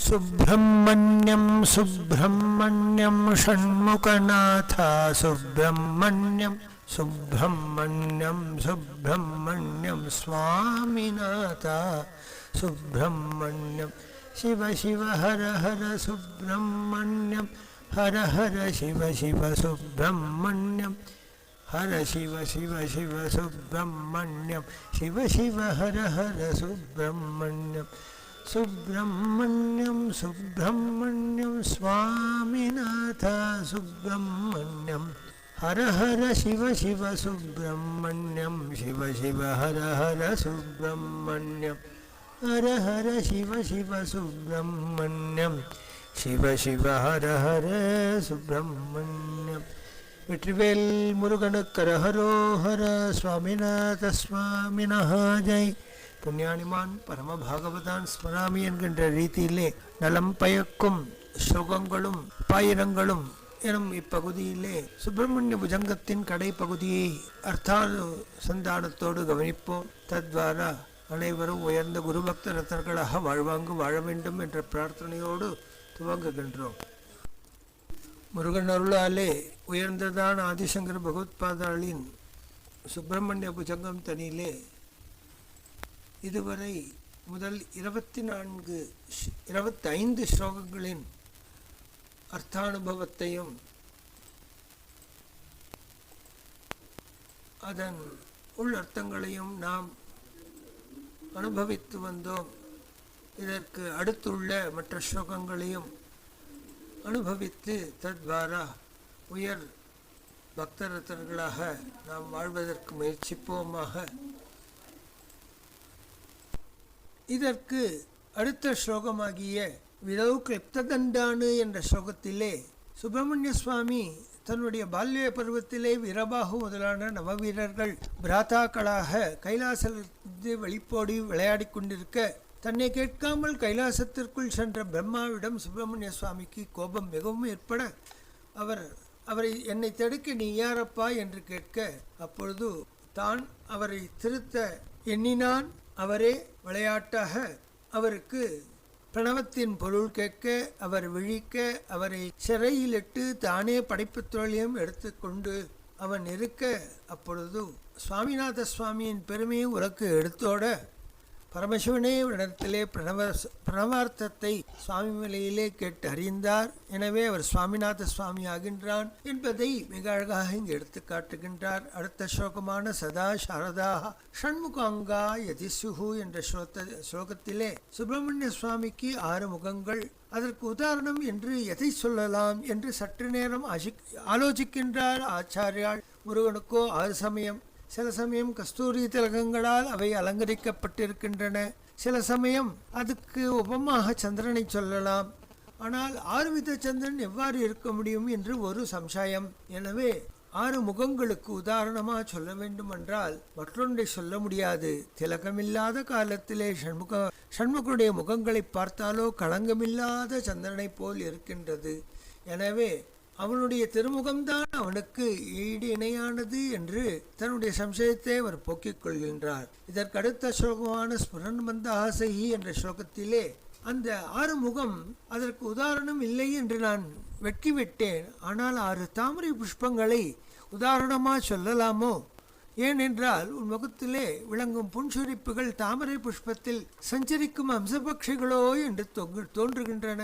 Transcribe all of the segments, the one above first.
सुब्रह्मण्यं सुब्रह्मण्यं षण्मुखनाथ सुब्रह्मण्यं सुब्रह्मण्यं सुब्रह्मण्यं स्वामिनाथ सुब्रह्मण्यं शिव शिव हर हर सुब्रह्मण्यं हर हर शिव शिव सुब्रह्मण्यं हर शिव शिव शिव सुब्रह्मण्यं शिव शिव हर हर सुब्रह्मण्यं सुब्रह्मण्यं सुब्रह्मण्यं स्वामिनाथ सुब्रह्मण्यं हर हर शिव शिव सुब्रह्मण्यं शिव शिव हर हर सुब्रह्मण्यं हर हर शिव शिव सुब्रह्मण्यं शिव शिव हर हर सुब्रह्मण्यं வெற்றிவேல் முருகனுக்கு ஹரோஹர சுவாமிநாத சுவாமினஹ ஜெய். புண்ணியானிமான் பரமபாகவதான் ஸ்மராமி என்கின்ற ரீதியிலே நலம் பயக்கும் ஸ்லோகங்களும் பாயிரங்களும் எனும் இப்பகுதியிலே சுப்பிரமணிய புஜங்கத்தின் கடை பகுதியை அர்த்தானு சந்தானத்தோடு கவனிப்போம். தத்வாரா அனைவரும் உயர்ந்த குருபக்த ரத்தர்களாக வாழ்வாங்கு வாழ வேண்டும் என்ற பிரார்த்தனையோடு துவங்குகின்றோம். முருகன் அருளாலே உயர்ந்ததான் ஆதிசங்கர பகவத்பாதாளின் சுப்பிரமணிய புஜங்கம் தனியிலே இதுவரை முதல் 25 ஸ்லோகங்களின் அர்த்தானுபவத்தையும் அதன் உள்ளர்த்தங்களையும் நாம் அனுபவித்து வந்தோம். இதற்கு அடுத்துள்ள மற்ற ஸ்லோகங்களையும் அனுபவித்து தத்வாரா உயர் பக்தரத்தர்களாக நாம் வாழ்வதற்கு முயற்சிப்போமாக. இதற்கு அடுத்த ஸ்லோகமாகிய விதௌ கிளிப்ததண்டானு என்ற ஸ்லோகத்திலே சுப்பிரமணிய சுவாமி தன்னுடைய பால்ய பருவத்திலே வீரபாகு முதலான நவவீரர்கள் பிராத்தாக்களாக கைலாசத்திலிருந்து வெளிப்போடி விளையாடி கொண்டிருக்க தன்னை கேட்காமல் கைலாசத்திற்குள் சென்ற பிரம்மாவிடம் சுப்பிரமணிய சுவாமிக்கு கோபம் மிகவும் ஏற்பட அவரை என்னை தடுக்க நீ யாரப்பா என்று கேட்க அப்பொழுது தான் அவரை திருத்த எண்ணினான். அவரே விளையாட்டாக அவருக்கு பிரணவத்தின் பொருள் கேட்க அவர் விழிக்க அவரை சிறையிலிட்டு தானே படைப்புத் தொழிலையும் எடுத்துக்கொண்டு அவன் இருக்க அப்பொழுது சுவாமிநாத சுவாமியின் பெருமையை உனக்கு எடுத்தோட பரமசிவனே இடத்திலே பிரணவார்த்தத்தை சுவாமி நிலையிலே கேட்டு அறிந்தார். எனவே அவர் சுவாமிநாத சுவாமி ஆகின்றான் என்பதை மிக அழகாக இங்கு எடுத்து காட்டுகின்றார். அடுத்த ஸ்லோகமான சதா சாரதாக ஷண்முகாங்கா யதிசுகு என்ற ஸ்லோகத்திலே சுப்பிரமணிய சுவாமிக்கு 6 முகங்கள், அதற்கு உதாரணம் என்று எதை சொல்லலாம் என்று சற்று நேரம் ஆலோசிக்கின்றார் ஆச்சாரியால். முருகனுக்கோ 6 சமயம், சில சமயம் கஸ்தூரி திலகங்களால் அவை அலங்கரிக்கப்பட்டிருக்கின்றன, சில சமயம் அதுக்கு உபமாக சந்திரனை சொல்லலாம். ஆனால் 6 வித சந்திரன் எவ்வாறு இருக்க முடியும் என்று ஒரு சம்சயம். எனவே 6 முகங்களுக்கு உதாரணமாக சொல்ல வேண்டுமென்றால் மற்றொன்றை சொல்ல முடியாது. திலகமில்லாத காலத்திலே ஷண்முகனுடைய முகங்களை பார்த்தாலோ களங்கமில்லாத சந்திரனை போல் இருக்கின்றது. எனவே அவனுடைய திருமுகம்தான் அவனுக்கு ஈடு இணையானது என்று தன்னுடைய சம்சயத்தை அவர் போக்கிக் கொள்கின்றார். இதற்கு அடுத்த ஸ்லோகமான ஸ்மரன் மந்தாசகி என்ற ஸ்லோகத்திலே அந்த 6 முகம் அதற்கு உதாரணம் இல்லை என்று நான் வெட்கிவிட்டேன். ஆனால் 6 தாமரை புஷ்பங்களை உதாரணமாக சொல்லலாமோ? ஏனென்றால் உன் முகத்திலே விளங்கும் புன்சுரிப்புகள் தாமரை புஷ்பத்தில் சஞ்சரிக்கும் அம்சபக்ஷிகளோ என்று தோன்றுகின்றன.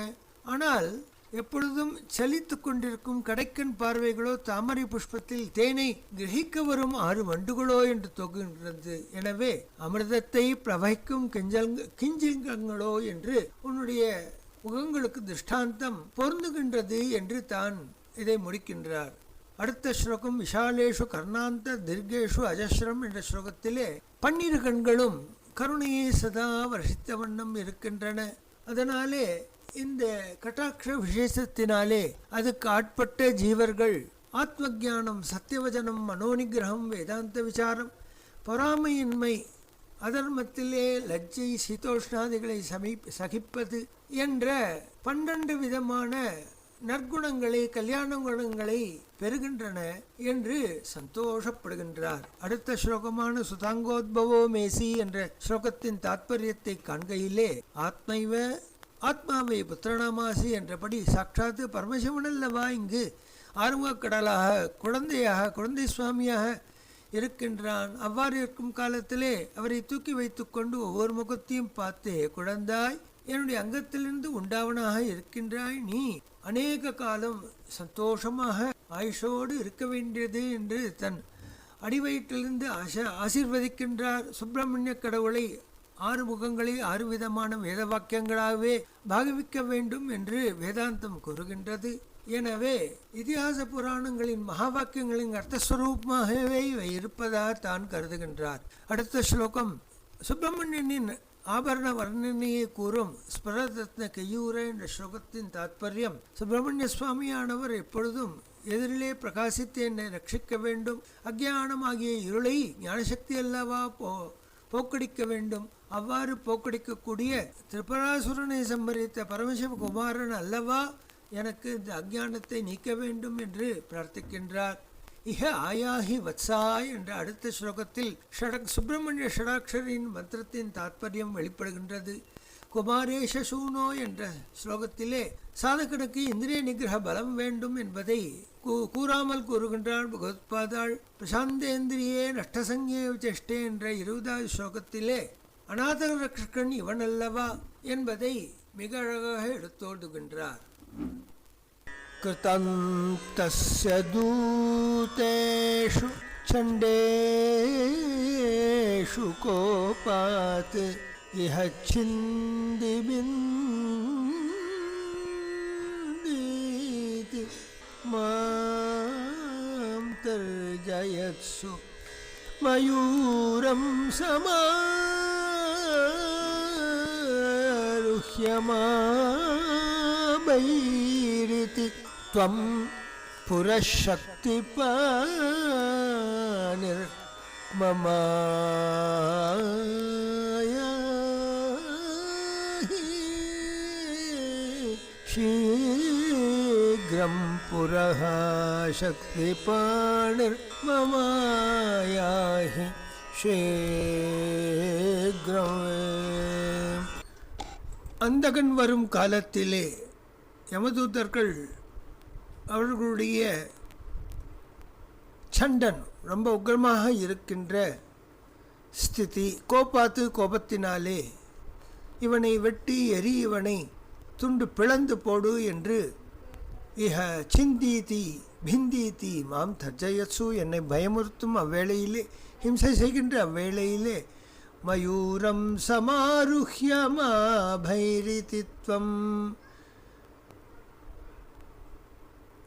ஆனால் எப்பொழுதும் சலித்து கொண்டிருக்கும் கடைக்கண் பார்வைகளோ தாமரை புஷ்பத்தில் தேனை கிரகிக்க வரும் 6 வண்டுகளோ என்று தோன்றுகின்றது. எனவே அமிர்தத்தை பிரவகிக்கும் கிஞ்சிங்கங்களோ என்று உன்னுடைய முகங்களுக்கு திருஷ்டாந்தம் பொருந்துகின்றது என்று தான் இதை முடிக்கின்றார். அடுத்த ஸ்லோகம் விஷாலேஷு கர்ணாந்த தீர்கேஷு அஜஸ்ரம் என்ற ஸ்லோகத்திலே 12 கண்களும் கருணையை சதா வருஷித்த வண்ணம் இருக்கின்றன. அதனாலே இந்த கட்டாட்ச விசேஷத்தினாலே அதுக்கு ஆட்பட்ட ஜீவர்கள் ஆத்ம ஜானம், சத்தியவச்சனம், மனோநிகிரகம், வேதாந்த விசாரம், பொறாமையின்மை, அதர்மத்திலே லஜ்ஜை, சீதோஷ்ணாதிகளை சகிப்பது என்ற 12 விதமான நற்குணங்களை, கல்யாண குணங்களை பெறுகின்றன என்று சந்தோஷப்படுகின்றார். அடுத்த ஸ்லோகமான சுதாங்கோத்பவோ மேசி என்ற ஸ்லோகத்தின் தாத்பரியத்தை காண்கையிலே ஆத்மைவ ஆத்மாவை புத்திரநாமாசி என்றபடி சாட்சாத்து பரமசிவன் அல்லவா இங்கு ஆறுமுகக்கடலாக குழந்தை சுவாமியாக இருக்கின்றான். அவ்வாறு இருக்கும் காலத்திலே அவரை தூக்கி வைத்து கொண்டு ஒவ்வொரு முகத்தையும் பார்த்து, குழந்தாய், என்னுடைய அங்கத்திலிருந்து உண்டாவனாக இருக்கின்றாய், நீ அநேக காலம் சந்தோஷமாக ஆயுஷோடு இருக்க வேண்டியது என்று தன் அடிவயிற்றிலிருந்து ஆசீர்வதிக்கின்றார். சுப்பிரமணிய கடவுளை 6 முகங்களை 6 விதமான வேத வாக்கியங்களாகவே பாகவிக்க வேண்டும் என்று வேதாந்தம் கூறுகின்றது. எனவே இதிகாச புராணங்களின் மகா வாக்கியங்களின் அர்த்தஸ்வரூபமாகவே இவை இருப்பதாக தான் கருதுகின்றார். அடுத்த ஸ்லோகம் சுப்பிரமணியனின் ஆபரண வர்ணனையை கூறும் ஸ்மரரத்ன கையூர என்ற ஸ்லோகத்தின் தாத்பரியம், சுப்பிரமணிய சுவாமியானவர் எப்பொழுதும் எதிரிலே பிரகாசித்து என்னை ரட்சிக்க வேண்டும், அக்ஞானமாகிய இருளை ஞானசக்தி அல்லவா போக்கடிக்க வேண்டும், அவ்வாறு போக்கடிக்கக்கூடிய திரிபுராசுரனை சம்பரித்த பரமசிவ குமாரன் அல்லவா எனக்கு இந்த அஞ்ஞானத்தை நீக்க வேண்டும் என்று பிரார்த்திக்கின்றார். இஹ ஆயாஹி வத்சாய் என்ற அடுத்த ஸ்லோகத்தில் சுப்பிரமணிய ஷடாட்சரின் மந்திரத்தின் தாத்பரியம் வெளிப்படுகின்றது. குமாரேஷ சூனோ என்ற ஸ்லோகத்திலே சாதகனுக்கு இந்திரிய நிகிரக பலம் வேண்டும் என்பதை கூறாமல் கூறுகின்றார் பகவத்பாதாள். பிரசாந்தேந்திரியே நஷ்டசங்கே சேஷ்டே என்ற 20வது ஸ்லோகத்திலே அநாத ரக்ஷகன் இவன் அல்லவா என்பதை மிக அழகாக எடுத்தோடுகின்றார். கிருதம் தஸ்ய தூதேஷு சண்டேஷு கோபாத் இஹ சிந்தி பிந்தி மாம் தர்ஜயத்சு மயூரம் சமாருஹ்யமாபைரிதி த்வம் புரஷக்திபானிர் மமாயாஹி சீக்ரம் புரஹ சக்திபானிர் மமாயாஹி சீக்ரம். அந்தகன் வரும் காலத்திலே யமதூதர்கள் அவர்களுடைய சண்டன் ரொம்ப உக்கிரமாக இருக்கின்ற ஸ்திதி, கோபத்தினாலே இவனை வெட்டி எரி, இவனை துண்டு பிளந்து போடு என்று இஹ சிந்தீதி பிந்தீதி மாம் தர்ஜயத்சு என்னை பயமுறுத்தும் அவ்வேளையிலே, ஹிம்சை செய்கின்ற அவ்வேளையிலே மயூரம் சமாருஹ்யமாபைரிதித்வம்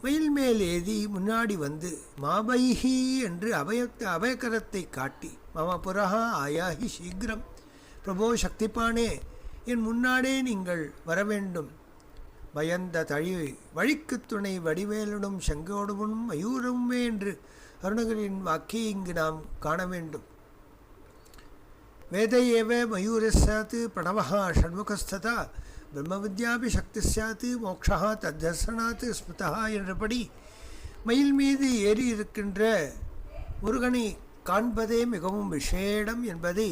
மயில் மேல் ஏதி முன்னாடி வந்து மாபைஹி என்று அபயக்கரத்தை காட்டி மம புரஹா ஆயாஹி சீக்கிரம், பிரபோ சக்திபானே என் முன்னாடே நீங்கள் வரவேண்டும், பயந்த தழி வழிக்கு துணை வடிவேலனும் செங்கோடுவனும் மயூரமுமே என்று அருணகிரியின் வாக்கியை இங்கு நாம் காண வேண்டும். வேத ஏவ மயூரஸ்யாத் பிரணவஹா ஷண்முகஸ்ததா பிரம்மவித்யாபி சக்தி சாத்து மோக்ஷா தத்தர்சனாத் ஸ்மிருதா என்றபடி மயில் மீது ஏறி இருக்கின்ற முருகனை காண்பதே மிகவும் விசேடம் என்பதை,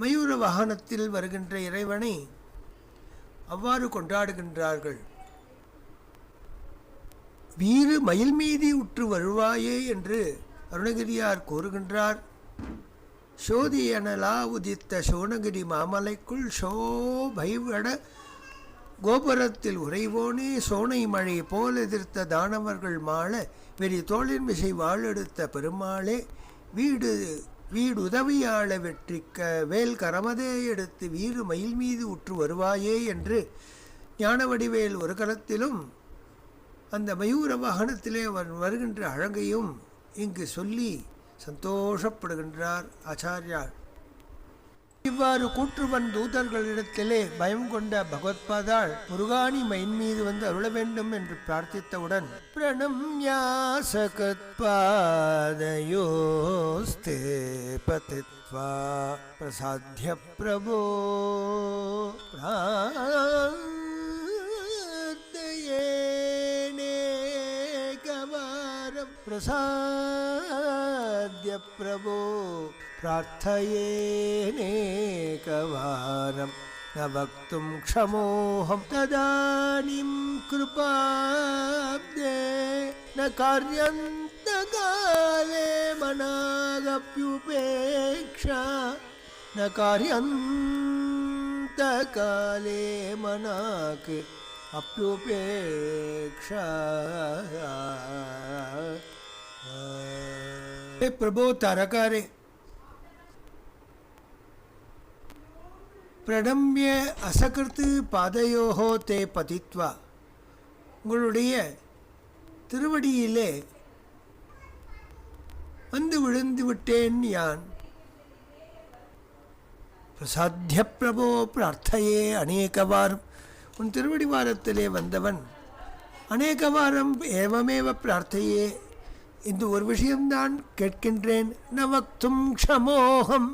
மயூர வாகனத்தில் வருகின்ற இறைவனை அவ்வாறு கொண்டாடுகின்றார்கள். வீறு மயில் மீதி உற்று வருவாயே என்று அருணகிரியார் கூறுகின்றார். சோதி எனலா உதித்த சோனகிரி மாமலைக்குள் சோபைவட கோபுரத்தில் உறைவோனே, சோனை மழை போல் எதிர்த்த தானவர்கள் மாள வெறி தோளின் விசை வாழெடுத்த பெருமாளே, வீடுதவியாள வெற்றிக்க வேல் கரமதே எடுத்து வீறு மயில் மீது உற்று வருவாயே என்று ஞான வடிவேல் ஒரு கரத்திலும் அந்த மயூர வாகனத்திலே வருகின்ற அழகையும் இங்கு சொல்லி சந்தோஷப்படுகின்றார் ஆச்சாரியார். இவ்வாறு கூற்றுவன் தூதர்களிடத்திலே பயம் கொண்ட பகவத்பாதாள் முருகானி மயின் மீது வந்து அருள வேண்டும் என்று பிரார்த்தித்தவுடன் பிரணம்யாசகத்பாதயோஸ்தே பதித்வா பிரசாத்ய பிரபோ பிரார்த்தயேனேகவாரம் பிரசாத்ய பிரபோ பிரார்த்தயேனேகவாரம் न वक्तुं क्षमोऽहं तदानीं कृपाब्दे न कार्यन्तकाले मनागप्युपेक्षा न कार्यन्तकाले मनाक् अप्युपेक्षा। हे प्रभो तारकारे, प्रणम्य असकृत पादयोः ते पतित्वा, உங்களுடைய திருவடியிலே வந்து விழுந்து விட்டேன் யான். பிரசாத்திய பிரபோ பிரார்த்தையே அநேகவாரம், உன் திருவடிவாரத்திலே வந்தவன் அநேகவாரம் ஏவமேவ பிரார்த்தையே, இந்த ஒரு விஷயம்தான் கேட்கின்றேன். ந வக்தும் க்ஷமோஹம்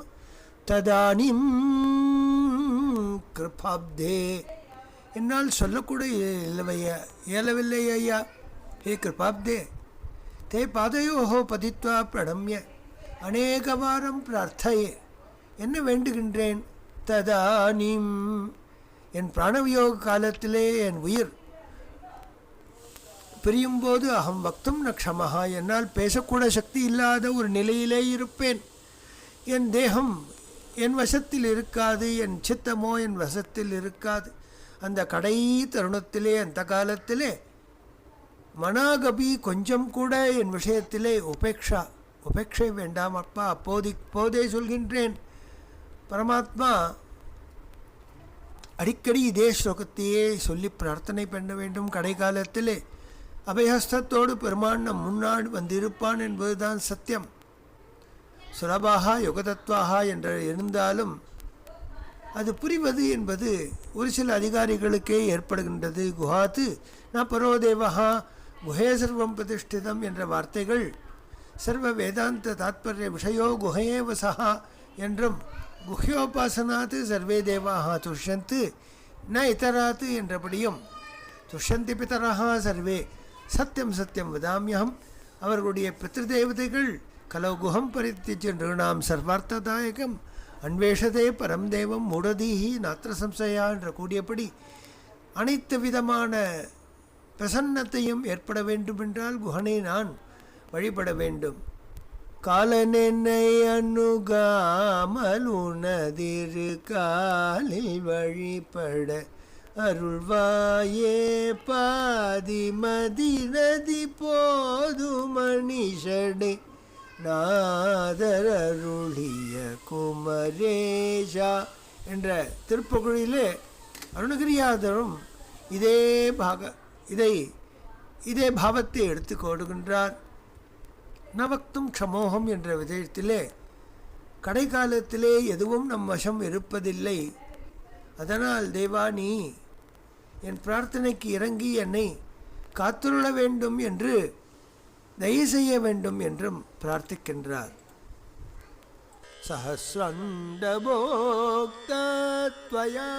ததானிம் கிருபாப்தே, என்னால் சொல்லக்கூட இயலவில்லை ஐயா. ஹே கிருபாப்தே, தே பாதையோஹோ பதித்வா பிரணம்ய அநேகவாரம் பிரார்த்தையே, என்ன வேண்டுகின்றேன். ததானிம், என் பிராணவியோக காலத்திலே என் உயிர் பிரியும்போது அகம் வக்தும் ந க்ஷமஹா, என்னால் பேசக்கூட சக்தி இல்லாத ஒரு நிலையிலே இருப்பேன். என் தேகம் என் வசத்தில் இருக்காது, என் சித்தமோ என் வசத்தில் இருக்காது. அந்த கடை தருணத்திலே, அந்த காலத்திலே மனாகபி கொஞ்சம் கூட என் விஷயத்திலே உபேட்சை வேண்டாம் அப்பா. அப்போதே சொல்கின்றேன். பரமாத்மா அடிக்கடி இதே ஸ்லோகத்தையே சொல்லி பிரார்த்தனை பண்ண வேண்டும். கடைக்காலத்திலே அபயஹஸ்தத்தோடு பெருமான் நம் முன்னாள் வந்திருப்பான் என்பதுதான் சத்தியம். சுலபாக யுகதத்வாக என்று இருந்தாலும் அது புரிவது என்பது ஒரு சில அதிகாரிகளுக்கே ஏற்படுகின்றது. குஹாத்து ந பரோதேவஹா குஹே சர்வம் பிரதிஷ்டிதம் என்ற வார்த்தைகள் சர்வ வேதாந்த தாத்பரிய விஷயோ குஹேவ சஹா என்றும், குஹ்யோபாசனாத்து சர்வே தேவாக துஷ்யந்து ந இதராத்து என்றபடியும், துஷ்யந்தி பிதரஹா சர்வே சத்தியம் சத்தியம் வதாமியகம், அவர்களுடைய பித்ருதேவதைகள் கலோ குஹம் பரித்தியஜ்ய நிருணாம் சர்வார்த்ததாயகம் அன்வேஷதே பரம் தேவம் மூடதீஹி நாத்திர சம்சயா என்ற கூடியபடி அனைத்து விதமான பிரசன்னத்தையும் ஏற்பட வேண்டுமென்றால் குஹனை நான் வழிபட வேண்டும். காலனென்னை அணுகாமல் உனதிரு காலில் வழிபட அருள்வாயே பாதி மதினதி போது மணிஷடே நாதரருளிய குமரேஷா என்ற திருப்புகழிலே அருணகிரியாதரும் இதே பாவத்தை எடுத்து கொடுக்கின்றார். நவக்தும் க்ஷமோகம் என்ற விதயத்திலே கடைக்காலத்திலே எதுவும் நம் வசம் இருப்பதில்லை. அதனால் தேவா, நீ என் பிரார்த்தனைக்கு இறங்கி என்னை காத்துள்ள வேண்டும் என்று தயை செய்ய வேண்டும் என்றும் பிரார்த்திக்கின்றார். சஹஸ்ரண்டபோக்தத்வயா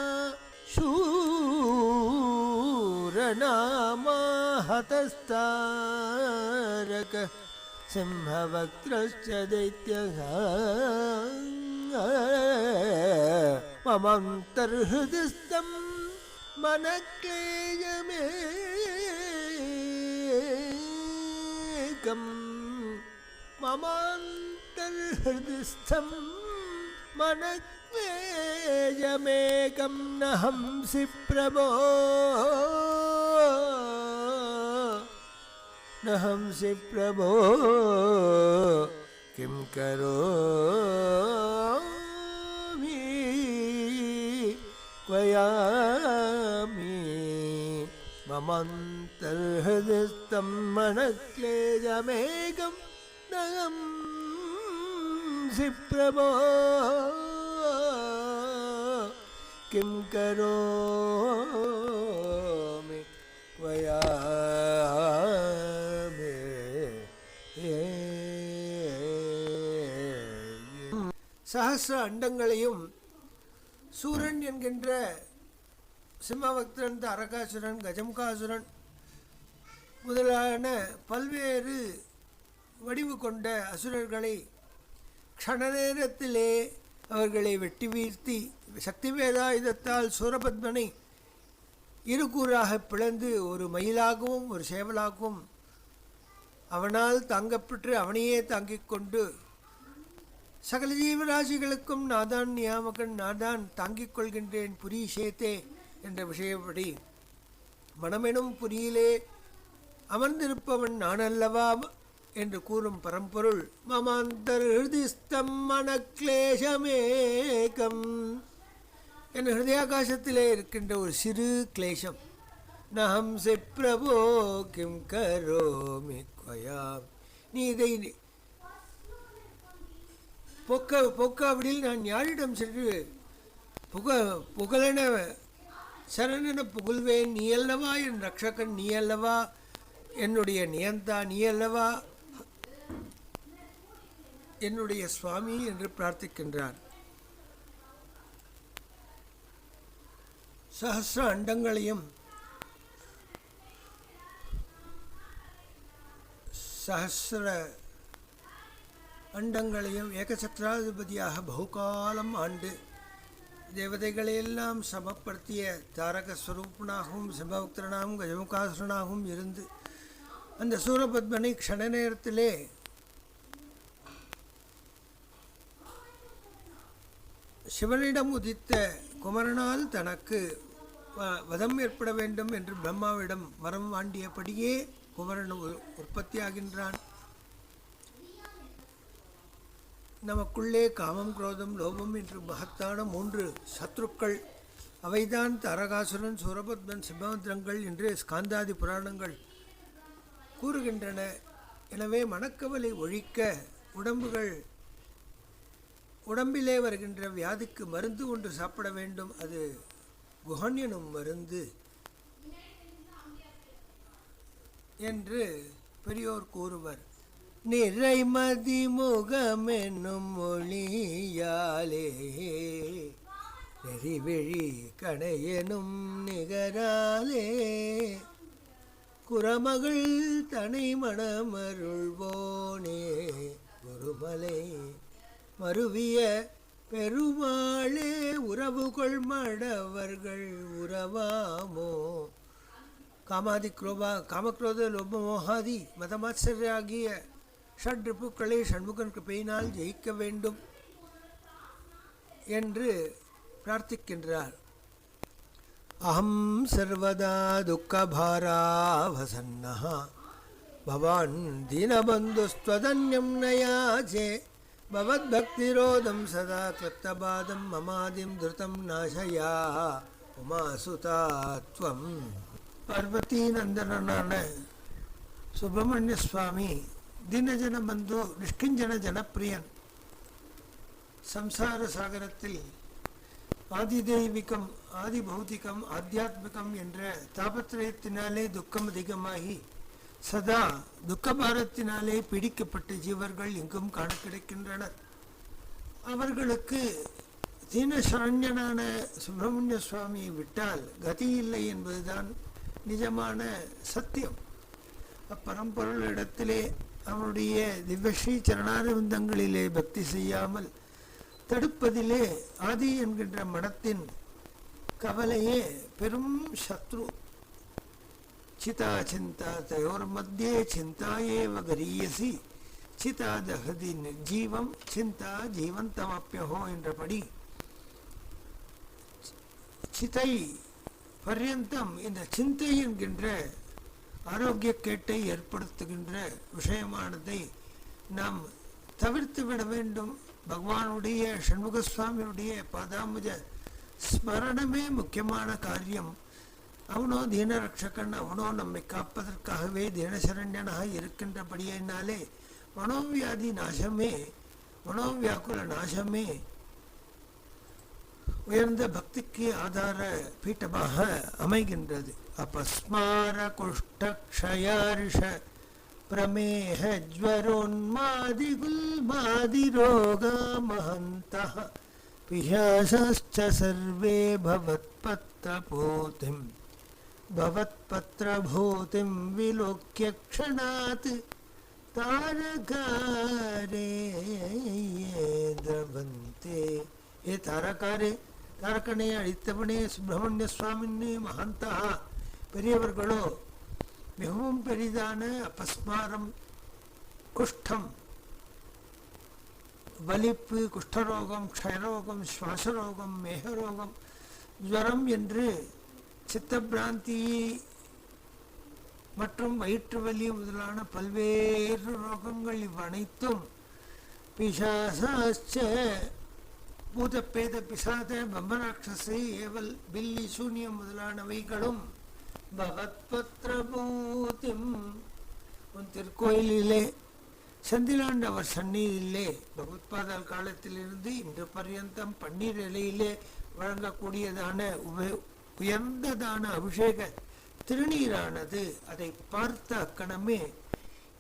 शूरनामा हतस्तारक सिंहवक्त्रश्च दैत्यः ममन्तर्हृदस्थं मनक्लेयमेकं ममान्तर्हृदस्थं मनक्लेयमेकं न हंसि प्रभो न हंसि प्रभो किं करोमि क्वयामि ममन्तर्हृदस्थं मनक्लेयमेकं न हंसि प्रभो किं करोमि क्वयामि. சஹஸ்ர அண்டங்களையும் சூரன் என்கின்ற சிம்மபக்தன், அரகாசுரன், கஜமுகாசுரன் முதலான பல்வேறு வடிவு கொண்ட அசுரர்களை க்ஷண நேரத்திலே அவர்களை வெட்டி வீழ்த்தி சக்தி வேலாயுதத்தால் சூரபத்மனை இருகூறாக பிளந்து ஒரு மயிலாகவும் ஒரு சேவலாகவும் அவனால் தாங்கப்பட்டு அவனையே தாங்கிக் கொண்டு சகல ஜீவராசிகளுக்கும் நாதான் நியாமகன், நாதான் தாங்கிக் கொள்கின்றேன் புரீஷேத்தே என்ற விஷயப்படி மனமெனும் புரியிலே அமர்ந்திருப்பவன் நானல்லவா என்று கூறும் பரம்பொருள் மமாந்தர் ஹிருதிஸ்தம் மனக்லேசமேகம் என் ஹிருதயாகாசத்திலே இருக்கின்ற ஒரு சிறு கிளேசம். நஹம் செ பிரபோ கிம் கரோமி கொயாம், நீ இதை போக்காவிடில் நான் யாரிடம் சென்று புகழென சரணென புகழ்வேன்? நீ அல்லவா என் ரக்ஷகன், நீ அல்லவா என்னுடைய நியந்தா, நீ அல்லவா என்னுடைய சுவாமி என்று பிரார்த்திக்கின்றார். சஹஸ்ர அண்டங்களையும் ஏகசக்ராதிபதியாக பகுகாலம் ஆண்டு தேவதைகளையெல்லாம் சமப்படுத்திய தாரகஸ்வரூபனாகவும் சிம்பபக்தனாகவும் கஜமுகாசுரனாகவும் இருந்து அந்த சூரபத்மனை க்ஷண நேரத்திலே சிவனிடம் உதித்த குமரனால் தனக்கு வதம் ஏற்பட வேண்டும் என்று பிரம்மாவிடம் வரம் வாண்டியபடியே குமரன் உற்பத்தியாகின்றான். நமக்குள்ளே காமம், குரோதம், லோபம் என்று மகத்தான 3 சத்ருக்கள், அவைதான் தாரகாசுரன், சூரபத்மன், சிம்மபத்ரங்கள் என்று ஸ்காந்தாதி புராணங்கள் கூறுகின்றன. எனவே மனக்கவலை ஒழிக்க உடம்பிலே வருகின்ற வியாதிக்கு மருந்து ஒன்று சாப்பிட வேண்டும். அது குஹன் எனும் மருந்து என்று பெரியோர் கூறுவர். நிறைமதி முகமென்னும் மொழியாலே நெறிவெழி கணையெனும் நிகராலே குரமகள் தனை மணமருள்வோனே குருமலை மருவிய பெருமாளே உறவுகள் மடவர்கள் உறவாமோ. காமக்ரோத லோபமோகாதி மதமாச்சரியாகிய ஷட்ரிப்புக்களை ஷண்முகன் கிருபையினால் ஜெயிக்க வேண்டும் என்று பிரார்த்திக்கின்றார். அஹம் சர்வதா துக்கபாராவசன்னஹ பவான் தீனபந்துஸ்த்வதன்யம் நயாச்சே பவத்பக்திரோதம் சதா கிளப்தபாதம் மமாதிம் திருத்தம் நாசயா உமாசுதாத்வம். பார்வதி நந்தனான சுப்பிரமணிய சுவாமி தீனஜன பந்து, நிஷ்கிஞ்சன ஜனப்பிரியன், சம்சார சாகரத்தில் ஆதிதெய்வீகம், ஆதி பௌதிகம், ஆத்தியாத்மிகம் என்ற தாபத்திரயத்தினாலே துக்கம் அதிகமாகி சதா துக்கபாரத்தினாலே பிடிக்கப்பட்ட ஜீவர்கள் எங்கும் காண கிடைக்கின்றனர். அவர்களுக்கு தீனசரண்யனான சுப்பிரமணிய சுவாமியை விட்டால் கதி இல்லை என்பதுதான் நிஜமான சத்தியம். அப்பரம்பொருளிடத்திலே அவனுடைய திவ்யஸ்ரீ சரணாரவிந்தங்களிலே பக்தி செய்யாமல் தடுப்பதிலே ஆதி என்கின்ற மனத்தின் கவலையே பெரும் சத்ரு. சிதா சிந்தா தயோர் மத்தியே சிந்தாயேவ கரீயசி சிதா தஹதி நிர்ஜீவம் சிந்தா ஜீவந்தமப்யஹோ என்றபடி சிதை பர்யந்தம் இந்த சிந்தை என்கின்ற ஆரோக்கியக்கேட்டை ஏற்படுத்துகின்ற விஷயமானதை நாம் தவிர்த்து விட வேண்டும். பகவானுடைய ஷண்முகசுவாமியுடைய பாதாமுஜ ஸ்மரணமே முக்கியமான காரியம். அவனோ தீனரட்சகன், அவனோ நம்மை காப்பதற்காகவே தீனசரண்யனாக இருக்கின்றபடியினாலே மனோவியாதி நாசமே, மனோவியாக்குல நாசமே உயர்ந்த பக்திக்கு ஆதார பீட்டமாக அமைகின்றது. அபஸ்மார குஷ்டக்ஷயாரிஷ பிரமேஹ ஜ்வரோன்மாதி குல்மாதி ரோகா மஹந்தः பிஹாசஸ்ச சர்வே பவத்பத்ரபூதிம் விலோக்ய க்ஷணாத் तारकारे द्रवन्ते. ये तारकारे தாரகனை அழித்தவனே சுப்பிரமணிய சுவாமின்னு மகாந்தா பெரியவர்களோ மிகவும் பெரிதான அபஸ்மாரம், குஷ்டம், வலிப்பு, குஷ்டரோகம், க்ஷயரோகம், சுவாசரோகம், மேகரோகம், ஜுவரம் என்று சித்தப்பிராந்தி மற்றும் வயிற்று வலி முதலான பல்வேறு ரோகங்கள் இவ்வனைத்தும் பிசாசாச்ச பூதப்பேத பிசாத பம்பராட்சசி ஏவல் பில்லி சூன்யம் முதலானவைகளும் பகத்பத்ரபூதிம் உன் திருக்கோயிலிலே செந்திலாண்டவர் சந்நிதியிலே பகவத்பாதால் காலத்திலிருந்து இன்று பர்யந்தம் பன்னீர் இலையிலே வழங்கக்கூடியதான உயர்ந்ததான அபிஷேக திருநீரானது அதை பார்த்த அக்கணமே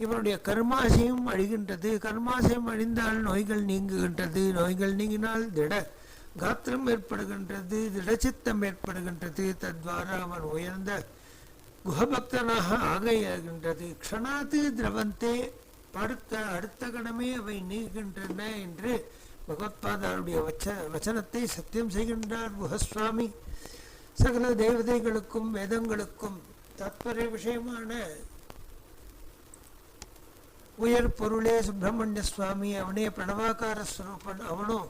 இவனுடைய கர்மாசயம் அழிகின்றது. கர்மாசயம் அழிந்தால் நோய்கள் நீங்குகின்றது. நோய்கள் நீங்கினால் திட காத்திரம் ஏற்படுகின்றது, திடச்சித்தம் ஏற்படுகின்றது. தத்வாரா அவன் உயர்ந்த குஹபக்தனாக ஆக இயல்கின்றது. க்ஷணாத்து திரவந்தே அடுத்த கணமே அவை நீங்குகின்றன என்று பகவத்பாதாருடைய வச்சனத்தை சத்தியம் செய்கின்றார் குஹஸ்வாமி. சகல தேவதைகளுக்கும் வேதங்களுக்கும் தாத்பரிய விஷயமான உயர் பொருளே சுப்பிரமணிய சுவாமி. அவனே பிரணவாகார ஸ்வரூபன். அவனும்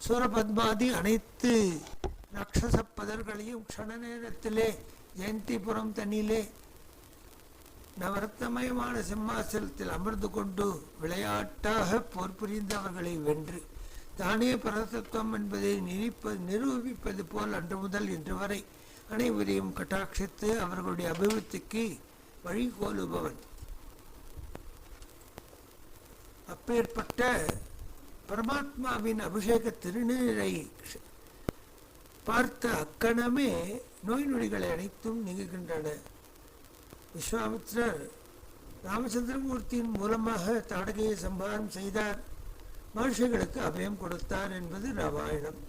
சூரபத்மாதி அனைத்து ராட்சச பதர்களையும் க்ஷண நேரத்திலே ஜெயந்திபுரம் தண்ணியிலே நவரத்னமயமான சிம்மாசனத்தில் அமர்ந்து கொண்டு விளையாட்டாக போர் புரிந்து அவர்களை வென்று தானே பரதத்துவம் என்பதை நிரூபிப்பது போல் அன்று முதல் இன்று வரை அனைவரையும் கட்டாட்சித்து அவர்களுடைய அபிவிருத்திக்கு வழிகோலுபவன். அப்பேற்பட்ட பரமாத்மாவின் அபிஷேக திருநீரை பார்த்த அக்கணமே நோய் நொடிகளை அனைத்தும் நீங்குகின்றன. விஸ்வாமித்ரர் ராமச்சந்திரமூர்த்தியின் மூலமாக தாடகையை சம்ஹாரம் செய்தார், மனுஷர்களுக்கு அபயம் கொடுத்தார் என்பது ராமாயணம்.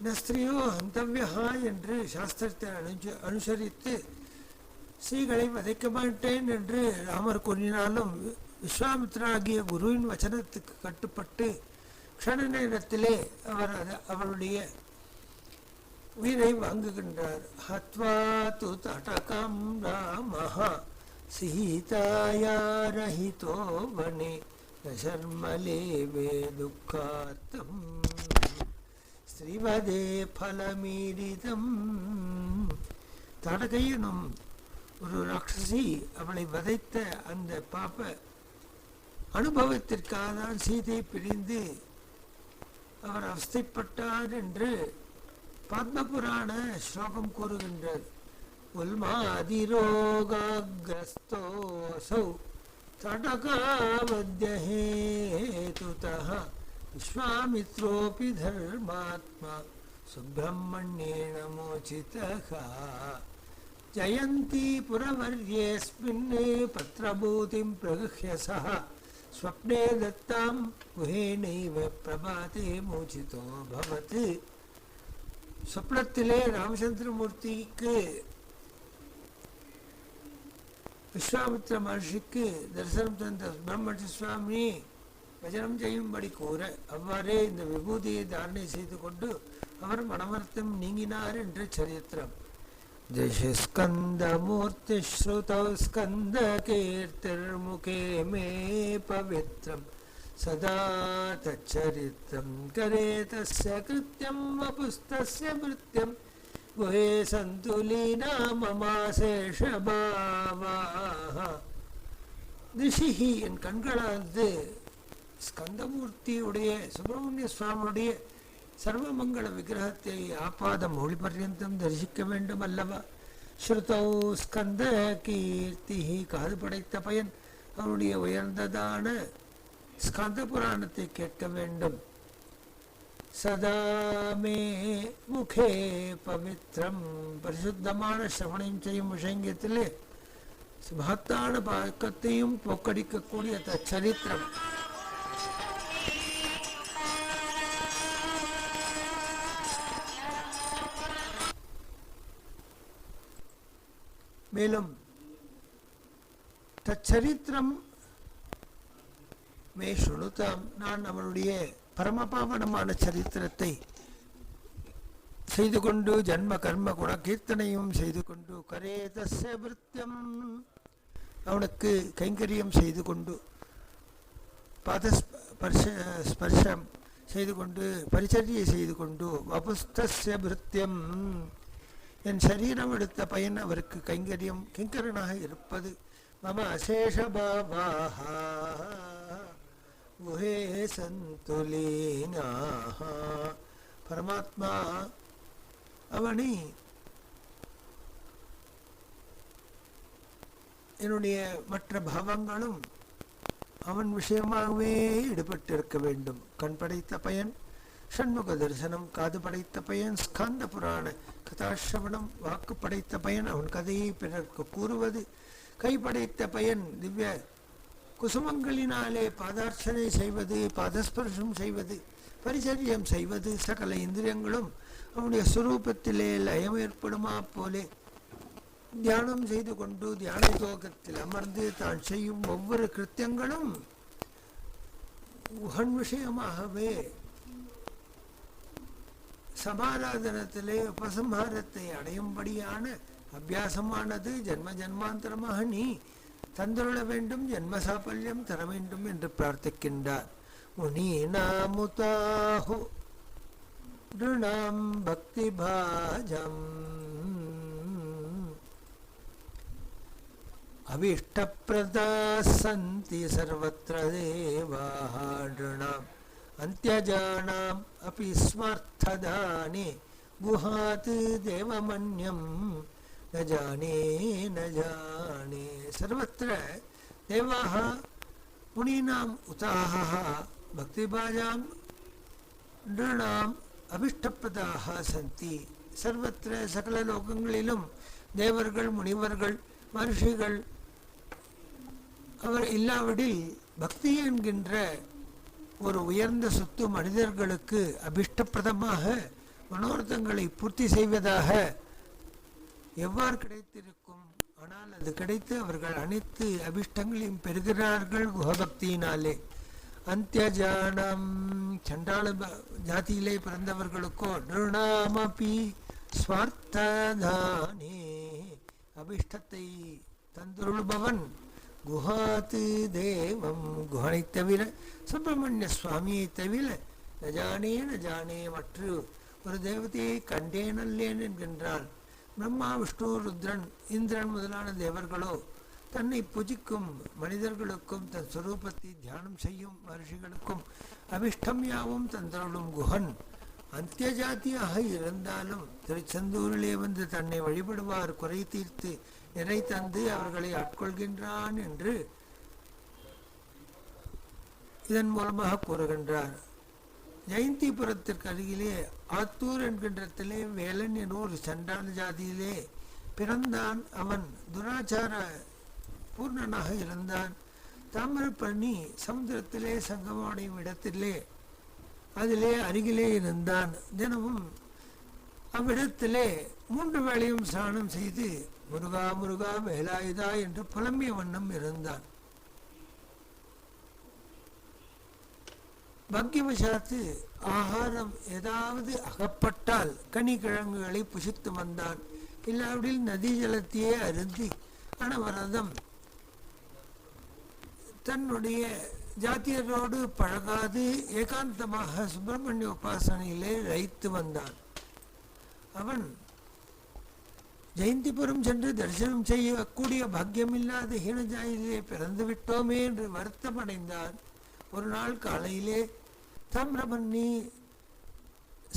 நஸ்திரியோ ஹந்தவ்யா என்று சாஸ்திரத்தை அனுசரித்து ஸ்ரீகளை வதைக்க மாட்டேன் என்று ராமர் கூறினாலும் விஸ்வாமித்ராகிய குருவின் வச்சனத்துக்கு கட்டுப்பட்டு க்ஷண நேரத்திலே அவருடைய உயிரை வாங்குகின்றார். ஹத்வா து தடகம் ராமஹ சீதாயா ரஹிதோ வனே நசர்மலேவே துக்கார்த்தம் ஸ்ரீவதே பலமீரிதம். தடகை எனும் ஒரு ராட்சசி அவளை வதைத்த அந்த பாப அனுபவத்திற்காக தான் சீதை பிரிந்து அவர் அவஸ்தைப்பட்டார் என்று பத்மபுராண ஸ்லோகம் கூறுகின்றது. உல்மாதிரோகாக்ரஸ்தோசௌ தடகாவத்யஹேதுதஹ விஸ்வாமித்ரோபி தர்மாத்மா சுப்பிரமண்யேன மோசிதஹ. ஜயந்தி புரவர்யேஸ்மின் பத்ரபூதிம் பிரகுஹ்ய சஹ ஸ்வப்னே தத்தாம் குஹேனைவ பிரபாதே மோசிதோ பவத். சொப்னத்திலே ராமச்சந்திரமூர்த்திக்கு விஸ்வாமித்ர மகர்ஷிக்கு தரிசனம் தந்த சுப்பிரமணிய சுவாமி வஜனம் செய்யும்படி கூற அவ்வாறே இந்த விபூதியை தாரணை செய்து கொண்டு அவர் மனவர்த்தம் நீங்கினார் என்று சரித்திரம். ஸ்கந்தமூர்த்தி ஸ்ருதௌ ஸ்கந்த கீர்த்திர்முகே மே பவித்ரம் சதா தச்சரித்ரம் கரே தஸ்ய கிருத்யம் வபுஸ்தஸ்ய மிருத்யம் குஹே சந்துலீனா மமாசேஷ பாவாஹ. திஷிஹி என் கண்களானது ஸ்கந்தமூர்த்தியுடைய சுப்பிரமணிய சுவாமியுடைய சர்வமங்கள விக்கிரகத்தை ஆபாத மௌலி பர்யந்தம் தரிசிக்க வேண்டும் அல்லவா. ஸ்ருதௌ ஸ்கந்த கீர்த்தி காது படைத்த பயன் அவருடைய உயர்ந்ததான ஸ்கந்த புராணத்தை கேட்க வேண்டும். சதா மே முகே பவித்ரம் பரிசுத்தமான சிரவணம் செய்யும் விஷயத்திலே மகத்தான பழக்கத்தையும் போக்கடிக்கக்கூடிய தச்சரித்திரம். மேலும் தச்சரித்திரம் மே சுணுதாம் நான் அவருடைய பரமபாவனமான சரித்திரத்தை செய்து கொண்டு ஜன்ம கர்ம குணகீர்த்தனையும் செய்து கொண்டு கரே தஸ்ய விருத்தியம் அவனுக்கு கைங்கரியம் செய்து கொண்டு ஸ்பர்ஷம் செய்து கொண்டு பரிச்சரியை செய்து கொண்டு வபுஸ்தஸ்ய விருத்தியம் என் சரீரம் எடுத்த பயன் அவருக்கு கைங்கரியம் கிங்கரனாக இருப்பது மம அசேஷபாவாஹ குஹே சந்துலீனாஹ பரமாத்மா அவனை என்னுடைய மற்ற பாவங்களும் அவன் விஷயமாகவே ஈடுபட்டிருக்க வேண்டும். கண் படைத்த பயன் ஷண்முக தரிசனம், காது படைத்த பயன் ஸ்காந்த புராண கதாசிரவணம், வாக்கு படைத்த பயன் அவன் கதையை பிறர்க்கு கூறுவது, கை படைத்த பயன் திவ்ய குசுமங்களினாலே பாதார்ச்சனை செய்வது, பாதஸ்பர்ஷம் செய்வது, பரிச்சரியம் செய்வது, சகல இந்திரியங்களும் அவனுடைய சுரூபத்திலே லயம் ஏற்படுமா போலே தியானம் செய்து கொண்டு தியான யோகத்தில் அமர்ந்து தான் செய்யும் ஒவ்வொரு கிருத்தியங்களும் குஹன் விஷயமாகவே சமாராதனத்திலே உபசம்ஹாரத்தை அடையும்படியான அபியாசமானது ஜென்ம ஜன்மாந்தரமாக நீ தந்துள்ள வேண்டும், ஜென்ம சாபல்யம் தர வேண்டும் என்று பிரார்த்திக்கின்றார். முனீனாமுதாஹு ருணாம் பக்தி பாஜம் அவிஷ்டப்ரதாः சந்தி சர்வத்ர தேவாः ருணாம் அந்த்யஜானாம் அபி ஸ்மர்த்ததானே குஹாத் தேவமன்யம் ந ஜானே ந ஜானே. சர்வத்ர தேவாः முனீனாம் உதாः பக்திபாஜாம் நிருணாம் அபிஷ்டப்ரதாः சந்தி. சர்வத்திர சகல லோகங்களிலும் தேவர்கள், முனிவர்கள், மகர்ஷிகள் அவர் இல்லாவிடில் பக்தி என்கின்ற ஒரு உயர்ந்த சொத்து மனிதர்களுக்கு அபிஷ்டப்பிரதமாக மனோரதங்களை பூர்த்தி செய்வதாக எவ்வாறு கிடைத்திருக்கும்? ஆனால் அது கிடைத்து அவர்கள் அனைத்து அபிஷ்டங்களையும் பெறுகிறார்கள் குஹபக்தியினாலே. அந்தியஜானம் சண்டாள ஜாதியிலே பிறந்தவர்களுக்கோ நிருணாமபி ஸ்வார்த்ததானே அபிஷ்டத்தை தந்துருள்பவன் குஹாத்து தேவம் குஹனை தவிர சுப்பிரமணிய சுவாமியை தவிர நஜானே நஜானே மற்ற ஒரு தேவதையை கண்டேன் அல்லேன் என்கின்றான். பிரம்மா, விஷ்ணு, ருத்ரன், இந்திரன் முதலான தேவர்களோ தன்னை புஜிக்கும் மனிதர்களுக்கும் தன் சுரூபத்தை தியானம் செய்யும் மகர்ஷிகளுக்கும் அபிஷ்டம் யாவும் தந்தருளும் குஹன் அந்திய ஜாத்தியாக இருந்தாலும் திருச்செந்தூரிலே வந்து தன்னை வழிபடுவார் குறை தீர்த்து நிறை தந்து அவர்களை ஆட்கொள்கின்றான் என்று இதன் மூலமாக கூறுகின்றார். ஜெயந்திபுரத்திற்கு அருகிலே ஆத்தூர் என்கின்றத்திலே வேலன் என்ற ஒரு சண்டான ஜாதியிலே பிறந்தான். அவன் துராச்சார பூர்ணனாக இருந்தான். தாமிரபரணி சமுத்திரத்திலே சங்கமடையும் இடத்திலே அதிலே அருகிலே இருந்தான். தினமும் அவ்விடத்திலே 3 வேளையும் ஸ்நானம் செய்து முருகா முருகா வேலாயுதா என்று புலம்பிய வண்ணம் இருந்தான். பாக்கியவசாத்து ஆகாரம் ஏதாவது அகப்பட்டால் கனி கிழங்குகளை புசித்து வந்தான். இல்லாவிடில் நதி ஜலத்தையே அருந்தி அனவரதம் தன்னுடைய ஜாத்தியரோடு பழகாது ஏகாந்தமாக சுப்பிரமணிய உபாசனையிலே லயித்து வந்தான். அவன் ஜெயந்திபுரம் சென்று தரிசனம் செய்யக்கூடிய பாக்கியமில்லாத ஹீனஜாயிலே பிறந்து விட்டோமே என்று வருத்தமடைந்தான். ஒரு நாள் காலையிலே தாமிரபரணி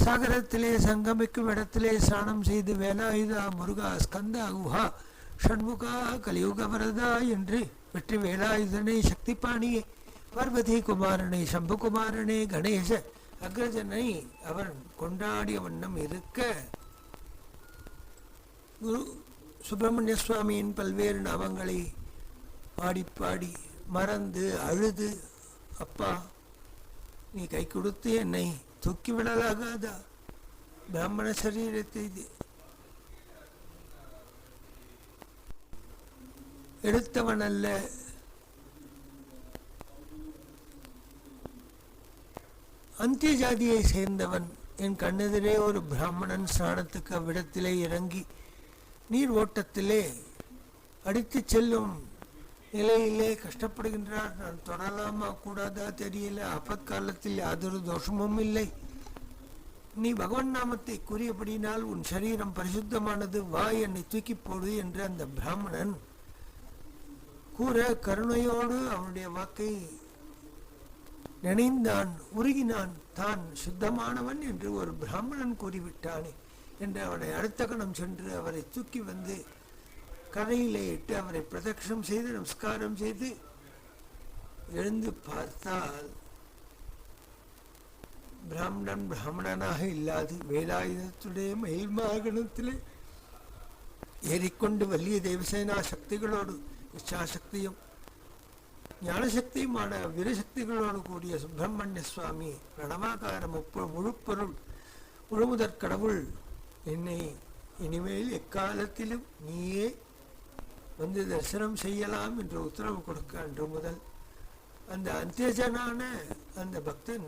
சாகரத்திலே சங்கமிக்கும் இடத்திலே ஸ்நானம் செய்து வேலாயுதா முருகா ஸ்கந்தா குஹா ஷண்முகா கலியுக வரதா என்று வெற்றி வேலாயுதனை, சக்திபாணியை, பார்வதி குமாரனை, சம்புகுமாரனை, கணேச அக்ரஜனை அவன் கொண்டாடிய வண்ணம் இருக்க குரு சுப்பிரமணிய சுவாமியின் பல்வேறு நாமங்களை பாடி மறந்து அழுது, அப்பா நீ கை கொடுத்து என்னை தூக்கிவிடலாகாதா? பிராமண சரீரத்தை எடுத்தவன் அல்ல, அந்திய ஜாதியை சேர்ந்தவன், என் கண்ணெதிரே ஒரு பிராமணன் ஸ்நானத்துக்கு அவ்விடத்திலே இறங்கி நீர் ஓட்டத்திலே அடித்து செல்லும் நிலையிலே கஷ்டப்படுகின்றார். நான் தொடலாமா கூடாதா தெரியல. ஆபத்காலத்தில் யாதொரு தோஷமும் இல்லை. நீ பகவன் நாமத்தை கூறியபடினால் உன் சரீரம் பரிசுத்தமானது, வா என்னை தூக்கி போடு என்று அந்த பிராமணன் கூற கருணையோடு அவனுடைய வாக்கை நினைந்தான், உருகினான். தான் சுத்தமானவன் என்று ஒரு பிராமணன் கூறிவிட்டானே என்று அவனை அடுத்த கணம் சென்று அவரை தூக்கி வந்து கரையிலே இட்டு அவரை பிரதட்சணம் செய்து நமஸ்காரம் செய்து எழுந்து பார்த்தால் பிராமணன் பிராமணனாக இல்லாது வேலாயுதத்துடைய மயில் வாகனத்திலே ஏறிக்கொண்டு வலிய தேவசேனா சக்திகளோடு இச்சாசக்தியும் ஞானசக்தியுமான வீரசக்திகளோடு கூடிய சுப்பிரமணிய சுவாமி பிரணவாகார முழுப்பொருள் முழுமுதற் கடவுள் என்னை இனிமேல் எக்காலத்திலும் நீயே வந்து தரிசனம் செய்யலாம் என்று உத்தரவு கொடுக்க அன்று முதல் அந்த அந்தியஜனான அந்த பக்தன்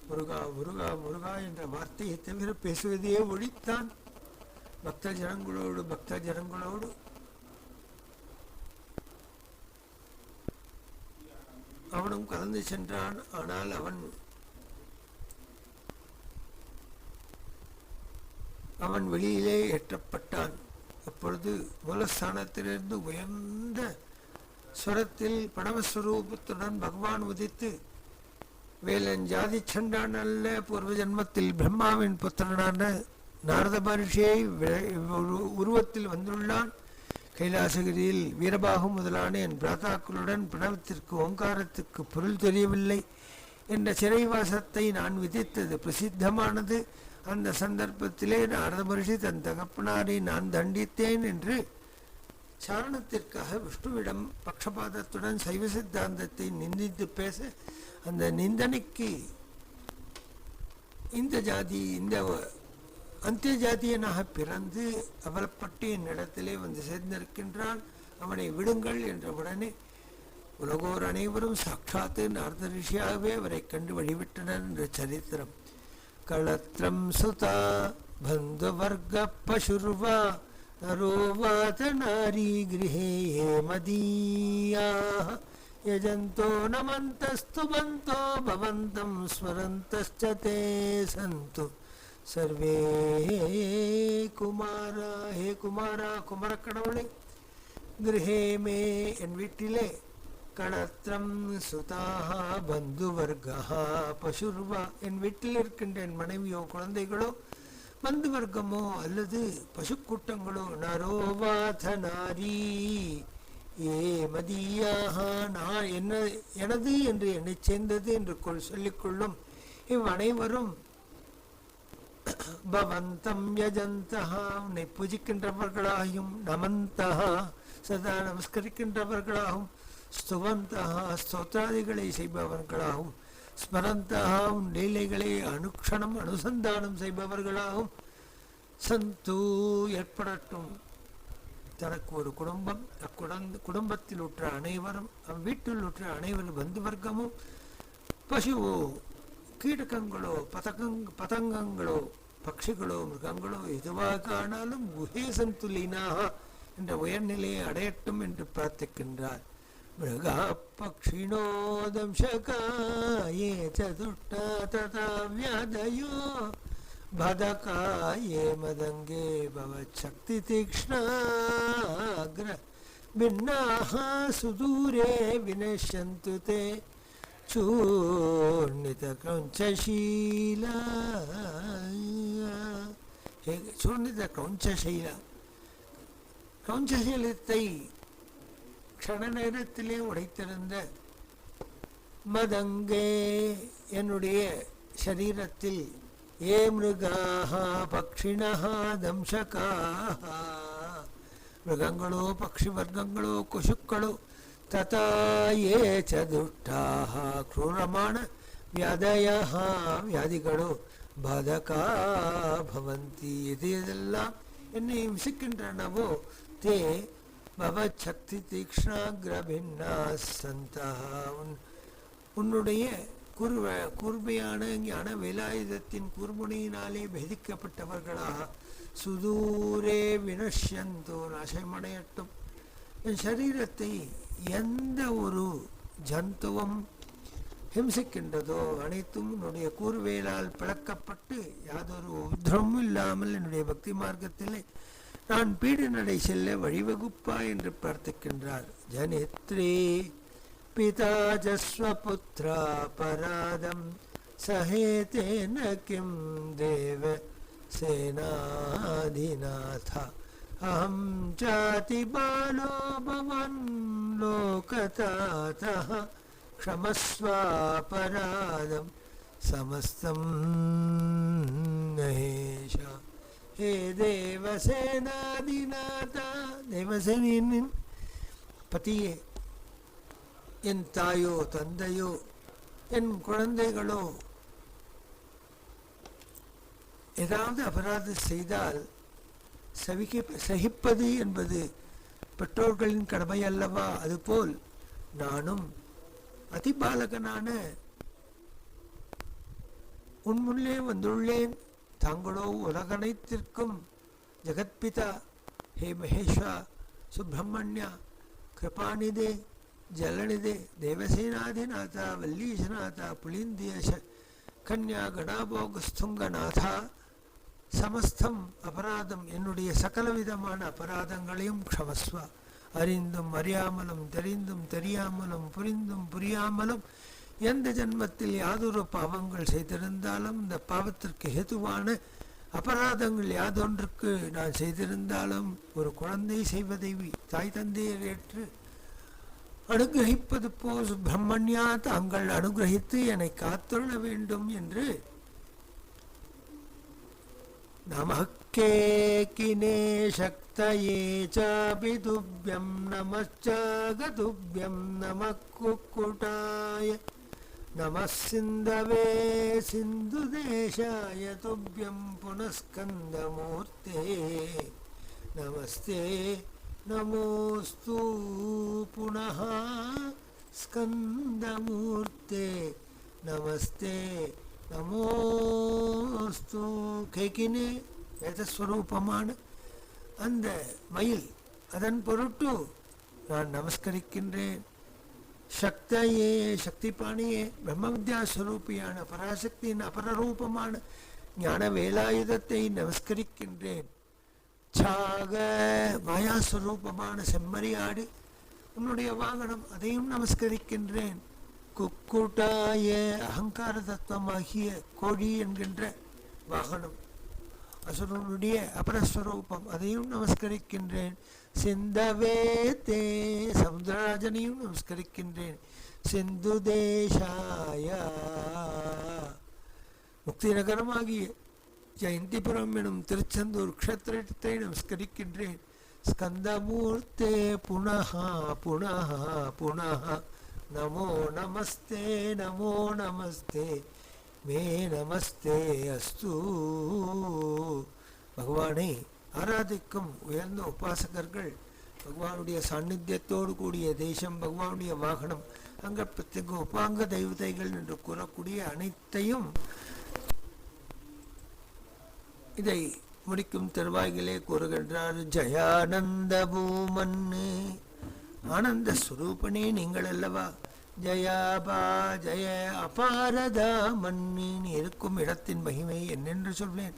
முருகா முருகா முருகா என்ற வார்த்தையை தவிர பேசுவதையே ஒழித்தான். பக்த ஜனங்களோடு அவனும் கலந்து சென்றான். ஆனால் அவன் வெளியிலே ஏற்றப்பட்டான். அப்பொழுது மூலஸ்தானத்திலிருந்து உயர்ந்த ஸ்வரத்தில் பணவஸ்வரூபத்துடன் பகவான் உதித்து, வேலன் ஜாதி சண்டான் அல்ல, பூர்வ ஜன்மத்தில் பிரம்மாவின் புத்திரனான நாரத மகர்ஷியை உருவத்தில் வந்துள்ளான். கைலாசகிரியில் வீரபாகு முதலான என் பிராதாக்களுடன் பிரணவத்திற்கு ஓங்காரத்துக்கு பொருள் தெரியவில்லை என்ற சிறைவாசத்தை நான் விதித்தது பிரசித்தமானது. அந்த சந்தர்ப்பத்திலே நாரத மகர்ஷி தன் தகப்பனாரை நான் தண்டித்தேன் என்று சாரணத்திற்காக விஷ்ணுவிடம் பக்ஷபாதத்துடன் சைவ சித்தாந்தத்தை நிந்தித்து பேச, அந்த நிந்தனைக்கு இந்த அந்திய ஜாதியனாக பிறந்து அவலப்பட்டு என்னிடத்திலே வந்து சேர்ந்திருக்கின்றான், அவனை விடுங்கள் என்றவுடனே உலகோர் அனைவரும் சாட்சாத்து நாரத ரிஷியாகவே அவரை கண்டு வழிவிட்டனர் என்ற சரித்திரம். களத்ரம் சுதா பந்துவர்க பசுர்வா நரோவாத நாரி கிரஹே மதீயா யஜந்தோ நமந்தஸ்துபந்தோ பவந்தம் ஸ்மரந்தஸ்ச தே சந்து சர்வே குமாரா. ஹே குமாரா, குமரக்கடவுளே, கிரஹே மே என் வீட்டிலே, களத்திரம் சுதாஹா பந்துவர்கா பசுர்வா என் வீட்டில் இருக்கின்ற என் மனைவியோ குழந்தைகளோ பந்து வர்க்கமோ அல்லது பசுக்கூட்டங்களோ, நரோவாத நாரி ஏ மதியாக நான் எனது என்று என்னை சேர்ந்தது என்று சொல்லிக்கொள்ளும் இவ்வனைவரும் பவந்தம் யஜந்தஹா உன்னை பூஜிக்கின்றவர்களாயும், நமந்தஹா சதா நமஸ்கரிக்கின்றவர்களாகவும், ஸ்துவந்தஹா ஸ்தோத்திராதிகளை செய்பவர்களாகவும், ஸ்மரந்தஹா உன் லீலைகளை அனுக்ஷணம் அனுசந்தானம் செய்பவர்களாகவும் சந்து ஏற்படட்டும். தனக்கு ஒரு குடும்பம், குடும்பத்தில் உற்ற அனைவரும், வீட்டில் உற்ற அனைவரும் பந்து வர்க்கமும், பசுவோ கீடகங்களோ பதங்கங்களோ பட்சிகளோ மிருகங்களோ எதுவாக ஆனாலும் குஹே சந்துலீனாக என்ற உயர்நிலையை அடையட்டும் என்று பிரார்த்திக்கின்றார். மிருகா பக்ஷிணோ தம்சகாயே சதுஷ்டா ததா வியாதயோ பதகாயே மதங்கே பவச்சக்தி தீக்ஷ்ணாக்ர பின்னாஹ சுதூரே வினஷ்யந்து தே சூர்ணித கிரௌஞ்சசீலா. சூர்ணித கிரௌஞ்சசீலா, கிரௌஞ்சசீலத்தை க்ஷண நேரத்திலே உடைத்திருந்த மதங்கே என்னுடைய சரீரத்தில், ஏ மிருகாஹ பக்ஷிணஹ தம்சகாஹ மிருகங்களோ பக்ஷி வர்க்கங்களோ கொசுக்களோ, ததா ஏ ச துஷ்டாஹ க்ரூரமான வியாதயஹ வியாதிகளோ, பாதகா பவந்தி எதெல்லாம் என்னை விசிக்கின்றனவோ, தே பவச்சக்தி தீக்ஷ்ணாக்ரபின்னா சந்தா உன்னுடைய கூர்மையான ஞான வேலாயுதத்தின் கூர்முனையினாலே பேதிக்கப்பட்டவர்களாக சுதூரே வினஷ்யந்தோ நாசமடையட்டும். என் சரீரத்தை எந்த ஒரு ஜந்துவும் ஹிம்சிக்கின்றதோ அனைத்தும் என்னுடைய கூர்வேலால் பிளக்கப்பட்டு யாதொரு உத்ரமும் இல்லாமல் என்னுடைய பக்தி மார்க்கத்திலே நான் பீடு நடை செல்ல வழிவகுப்பா என்று பிரார்த்திக்கின்றார். ஜனித்ரே பிதா ஜஸ்வபுத்ரா பராதம் சஹேதேன கிம் தேவ சேனாதிநாத அஹம் ஜாதி பாலோ பவன் லோகதாதः க்ஷமஸ்வாபராதம் சமஸ்தம் மகேஷா. ஹே தேவசேனாதிநாதா, தேவசேனின் பதியே, என் தாயோ தந்தையோ என் குழந்தைகளோ ஏதாவது அபராதம் செய்தால் சகிப்பது என்பது பெற்றோர்களின் கடமை அல்லவா? அதுபோல் நானும் அதிபாலகனான உன்முள்ளே வந்துள்ளேன். தாங்களோ உலகனைத்திற்கும் ஜெகத்பிதா, ஹே மகேஸ்வா, சுப்பிரமணியா, கிருபாநிதே, ஜலநிதே, தேவசேனாதிநாதா, வல்லீசநாதா, புலிந்தியேஷ கன்யா கணாபோகஸ்துங்கநாதா, சமஸ்தம் அபராதம், என்னுடைய சகலவிதமான அபராதங்களையும் க்ஷமஸ்வா. அறிந்தும் அறியாமலும் தெரிந்தும் தெரியாமலும் புரிந்தும் புரியாமலும் எந்த ஜன்மத்தில் யாதொரு பாவங்கள் செய்திருந்தாலும் இந்த பாவத்திற்கு ஹேதுவான அபராதங்கள் யாதொன்றுக்கு நான் செய்திருந்தாலும் ஒரு குழந்தை செய்வதை தாய் தந்தையர் ஏற்று அனுகிரகிப்பது போல் சுப்பிரமணியா தாங்கள் அனுகிரகித்து என்னை காத்துள்ள வேண்டும் என்று நமக்கே கினே சக்தயே சாபி துப்யம் நமச்சாகதுப்யம் நமக் குக்குடாய நமः சிந்தவே சிந்து தேசாய துப்யம் புனஸ்கந்தமூர்த்தே நமஸ்தே நமோஸ்து புனः ஸ்கந்தமூர்த்தே நமஸ்தே நமோஸ்து. கேக்கினே வேதஸ்வரூபமான அந்த மயில், அதன் பொருட்டு நான் நமஸ்கரிக்கின்றேன். சக்தியே, சக்தி பாணியே, பிரம்ம வித்யாஸ்வரூபியான பராசக்தியின் அபரரூபமான ஞான வேலாயுதத்தை நமஸ்கரிக்கின்றேன். சாக மாயாஸ்வரூபமான செம்மறியாடு உன்னுடைய வாகனம், அதையும் நமஸ்கரிக்கின்றேன். குக்குட்டாய அகங்கார தத்துவமாகிய கோழி என்கின்ற வாகனம், அசுரனுடைய அபரஸ்வரூபம், அதையும் நமஸ்கரிக்கின்றேன். சிந்தவே தே, சமுத்திரராஜனையும் நமஸ்கரிக்கின்றேன். சிந்து தேசாய, முக்தி நகரமாகிய ஜெயந்திபுரம் எனும் திருச்செந்தூர் க்ஷேத்திரத்தை நமஸ்கரிக்கின்றேன். ஸ்கந்தமூர்த்தே புனः புனः புனः நமோ நமஸ்தே நமோ நமஸ்தே மே நமஸ்தே அஸ்து. பகவானை ஆராதிக்கும் உயர்ந்த உபாசகர்கள் பகவானுடைய சாநித்தியத்தோடு கூடிய தேசம், பகவானுடைய வாகனம், அங்க பிரத்யேக உபாங்க தெய்வதைகள் என்று கூறக்கூடிய அனைத்தையும் இதை முடிக்கும் தருவாய்களே கூறுகின்றார். ஜயானந்த பூமன்னு, ஆனந்த ஸ்வரூபனே நீங்கள் அல்லவா. ஜயாபா ஜய அபாரதா மன்னி, இருக்கும் இடத்தின் மகிமை என்னென்று சொல்வேன்.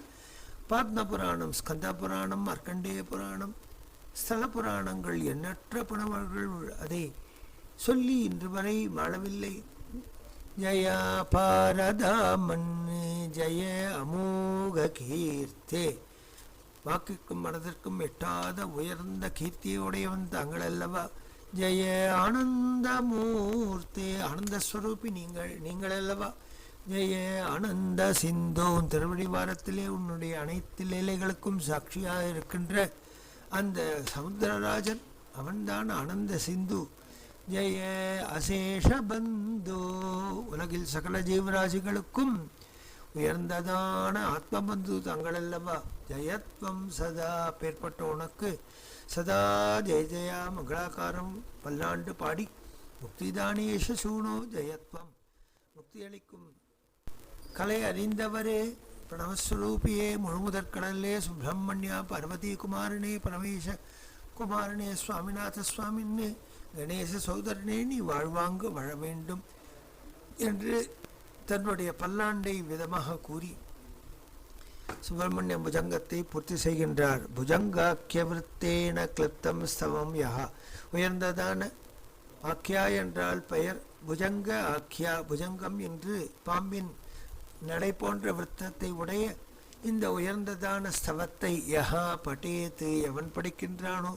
பாத்ம புராணம், ஸ்கந்த புராணம், மார்க்கண்டேய புராணம், ஸ்தல புராணங்கள் எண்ணற்ற புனவர்கள் அதை சொல்லி இன்று வரை வாழவில்லை. ஜய அபாரதா மன்னு ஜய அமோக கீர்த்தே, வாக்குக்கும் மனதிற்கும் எட்டாத உயர்ந்த கீர்த்தியுடையவன் தாங்கள் அல்லவா. ஜெய ஆனந்த மூர்த்தே, ஆனந்த ஸ்வரூபி நீங்கள் அல்லவா. ஜெய ஆனந்த சிந்தோ, திருவடி வாரத்திலே உன்னுடைய அனைத்து லீலைகளுக்கும் சாட்சியாக இருக்கின்ற அந்த சமுத்திரராஜன், அவன்தான் ஆனந்த சிந்து. ஜெய அசேஷ பந்தோ, உலகில் சகல ஜீவராசிகளுக்கும் உயர்ந்ததான ஆத்மபந்து தாங்கள் அல்லவா. ஜெயத்வம் சதா, பேர்பட்ட உனக்கு சதா ஜெய ஜெயா மங்களாக்காரம் பல்லாண்டு பாடி முக்திதானேஷ சூனோ ஜெயத்வம். முக்தியளிக்கும் கலை அறிந்தவரே, பிரணவஸ்வரூபியே, முழுமுதற்கடலே, சுப்பிரமணியா, பார்வதி குமாரனே, பரமேச குமாரனே, சுவாமிநாத சுவாமின்னே, கணேச சோதரனே, நீ வாழ்வாங்கு வாழ வேண்டும் என்று தன்னுடைய பல்லாண்டை விதமாக கூறி சுப்பிரமணிய புஜங்கத்தை பூர்த்தி செய்கின்றார். புஜங்காக்கியவிருத்தேன கிளிப்தம் ஸ்தவம் யஹா. உயர்ந்ததான ஆக்கியா என்றால் பெயர். புஜங்க ஆக்கியா, புஜங்கம் என்று பாம்பின் நடை போன்ற விருத்தத்தை உடைய இந்த உயர்ந்ததான ஸ்தவத்தை யஹா பட்டேத்து, எவன் படிக்கின்றானோ,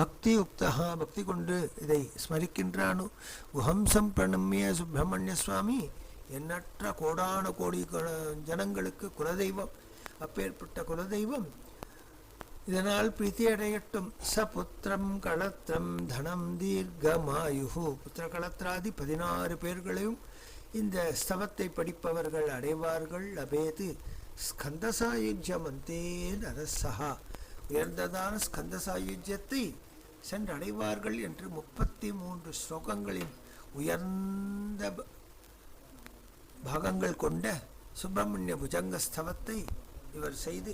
பக்தி உக்தஹா, பக்தி கொண்டு இதை ஸ்மரிக்கின்றானோ, குஹம்சம் பிரணமிய சுப்பிரமணிய சுவாமி, எண்ணற்ற கோடான கோடி ஜனங்களுக்கு குலதெய்வம். அப்பேற்பட்ட குலதெய்வம் இதனால் பிரீத்தியடையட்டும். சபுத்திரம் களத்திரம் தனம் தீர்க்கமாயுகு. புத்திர களத்திராதி 16 பேர்களையும் இந்த ஸ்தவத்தை படிப்பவர்கள் அடைவார்கள். அபேது ஸ்கந்த சாயுஜ்யம் அந்தே நரசஹா. உயர்ந்ததான ஸ்கந்த சாயுஜ்யத்தை சென்றடைவார்கள் என்று 33 ஸ்லோகங்களின் உயர்ந்த பாகங்கள் கொண்ட சுப்பிரமணிய புஜங்க ஸ்தவத்தை இவர் செய்து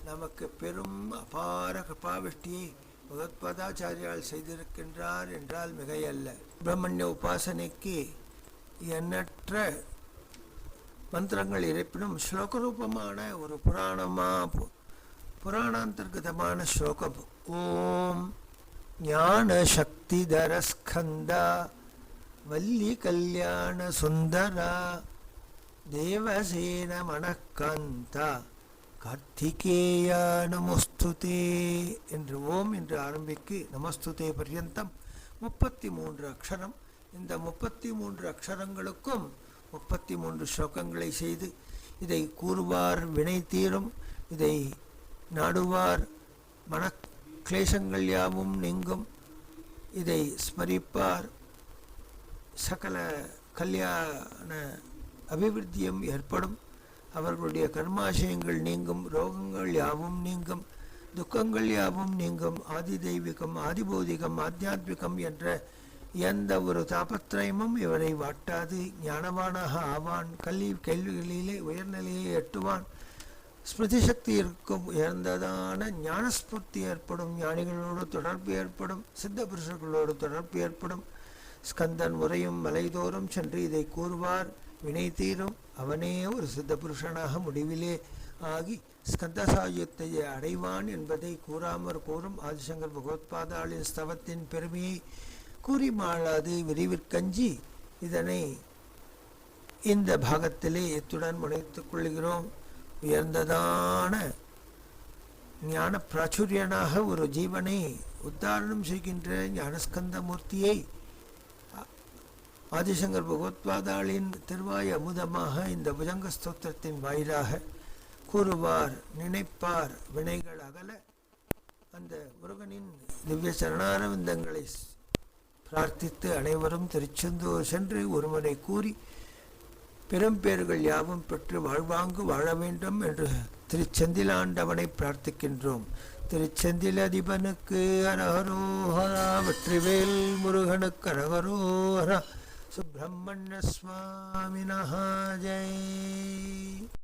நமக்கு பெரும் அபார கிருபாவிஷ்டியை பகவத்பாதாச்சாரியால் செய்திருக்கின்றார் என்றால் மிகையல்ல. சுப்பிரமணிய உபாசனைக்கு எண்ணற்ற மந்திரங்கள் இருப்பினும் ஸ்லோகரூபமான ஒரு புராணாந்தர்கதமான ஸ்லோகம். ஓம் ஞான சக்திதர ஸ்கந்தா வல்லி கல்யாண சுந்தரா தேவசேன மணக்காந்தா கார்த்திகேயா நமஸ்துதே என்று ஓம் என்று ஆரம்பிக்கு நமஸ்துதே பர்யந்தம் 33 அக்ஷரம். இந்த 33 அக்ஷரங்களுக்கும் 33 ஸ்லோகங்களை செய்து இதை கூறுவார் வினை தீரும், இதை நாடுவார் மன கிளேசங்கள் யாவும் நீங்கும், இதை ஸ்மரிப்பார் சகல கல்யாண அபிவிருத்தியும் ஏற்படும், அவர்களுடைய கர்மாசயங்கள் நீங்கும், ரோகங்கள் யாவும் நீங்கும், துக்கங்கள் யாவும் நீங்கும். ஆதி தெய்வீகம், ஆதிபௌதிகம், ஆத்தியாத்மிகம் என்ற எந்த ஒரு தாபத்திரயமும் இவரை வாட்டாது. ஞானவானாக ஆவான். கேள்விகளிலே உயர்நிலையை எட்டுவான். ஸ்மிருதி சக்தி இருக்கும். உயர்ந்ததான ஞானஸ்பூர்த்தி ஏற்படும். ஞானிகளோடு தொடர்பு ஏற்படும். சித்த புருஷர்களோடு தொடர்பு ஏற்படும். ஸ்கந்தன் முறையும் மலைதோறும் சென்று இதை கூறுவார், வினை தீரும். அவனே ஒரு சித்த புருஷனாக முடிவிலே ஆகி ஸ்கந்த சாயுத்தை அடைவான் என்பதை கூறாமற் கூறும் ஆதிசங்கர் பகவத்பாதாளின் ஸ்தவத்தின் பெருமையை கூறி மாளாது விரிவிற்கஞ்சி இதனை இந்த பாகத்திலே இத்துடன் முனைத்துக் கொள்கிறோம். உயர்ந்ததான ஞான பிராச்சுரியனாக ஒரு ஜீவனை உத்தாரணம் செய்கின்ற ஞானஸ்கந்த மூர்த்தியை ஆதிசங்கர் பகவத்பாதாளின் திருவாய் அமுதமாக இந்த புஜங்க ஸ்தோத்திரத்தின் வாயிலாக கூறுவார், நினைப்பார். வினைகள் அகல அந்த முருகனின் திவ்ய சரணாரவிந்தங்களை பிரார்த்தித்து அனைவரும் திருச்செந்தூர் சென்று ஒருவனை கூறி பெரும்பேறுகள் யாவும் பெற்று வாழ்வாங்கு வாழ வேண்டும் என்று திருச்செந்திலாண்டவனை பிரார்த்திக்கின்றோம். திருச்செந்தில் அதிபனுக்கு அரஹரோஹரா. வெற்றிவேல் முருகனுக்கு அரஹரோஹரா. சுப்பிரமணிய சுவாமினஹ ஜெய்.